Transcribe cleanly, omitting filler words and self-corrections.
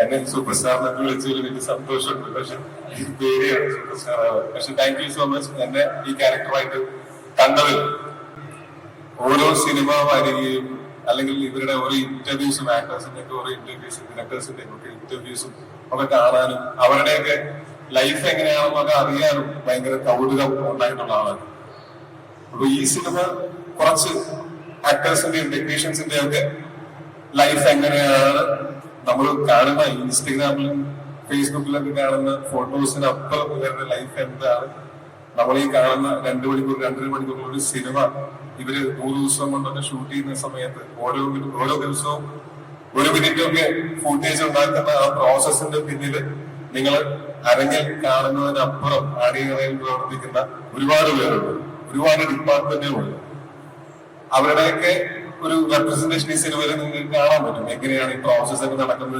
എന്നെ super star എന്നൊക്കെ വിളിച്ചതിൽ എനിക്ക് സന്തോഷമുണ്ട്. പക്ഷെ പേടിയാണ് സൂപ്പർ സ്റ്റാർ ആവാൻ. പക്ഷെ താങ്ക് യു സോ മച്ച് എന്നെ ഈ ക്യാരക്ടറായിട്ട് കണ്ടതിൽ. ഓരോ സിനിമ വരികയും അല്ലെങ്കിൽ ഇവരുടെ ഓരോ ഇന്റർവ്യൂസും, ആക്ടേഴ്സിന്റെ ഒക്കെ ഓരോ ഇന്റർവ്യൂസും, ഡയറക്ടേഴ്സിന്റെ ഒക്കെ ഇന്റർവ്യൂസും ഒക്കെ കാണാനും അവരുടെയൊക്കെ ലൈഫ് എങ്ങനെയാണെന്നൊക്കെ അറിയാനും ഭയങ്കര കൗതുകം ഉണ്ടായിട്ടുള്ള ആളാണ്. അപ്പൊ ഈ സിനിമ കുറച്ച് ആക്ടേഴ്സിന്റെയും ടെക്നീഷ്യൻസിന്റെയും ഒക്കെ ലൈഫ് എങ്ങനെയാണ് നമ്മൾ കാണുന്ന ഇൻസ്റ്റഗ്രാമിലും ഫേസ്ബുക്കിലൊക്കെ കാണുന്ന ഫോട്ടോസിനപ്പുറം ഇവരുടെ ലൈഫ് എന്താണ്, നമ്മൾ ഈ കാണുന്ന 2 മണിക്കൂർ 2.5 മണിക്കൂർ ഒരു സിനിമ ഇവര് 3 ദിവസം കൊണ്ടൊക്കെ ഷൂട്ട് ചെയ്യുന്ന സമയത്ത് ഓരോ ദിവസവും 1 മിനിറ്റൊക്കെ ഫുട്ടേജ് ഉണ്ടാക്കുന്ന ആ പ്രോസസ്സിന്റെ പിന്നില് നിങ്ങൾ അരങ്ങിൽ കാണുന്നതിനപ്പുറം അണിയറയിൽ പ്രവർത്തിക്കുന്ന ഒരുപാട് പേരുണ്ട്, ഒരുപാട് ഡിപ്പാർട്ട്മെന്റുകളുണ്ട്. അവരുടെയൊക്കെ ഒരു റെപ്രസെന്റേഷൻ ഈ സിനിമയിൽ നിങ്ങൾക്ക് കാണാൻ പറ്റും. എങ്ങനെയാണ് ഈ പ്രോസസ് ഒക്കെ നടക്കുന്നത്.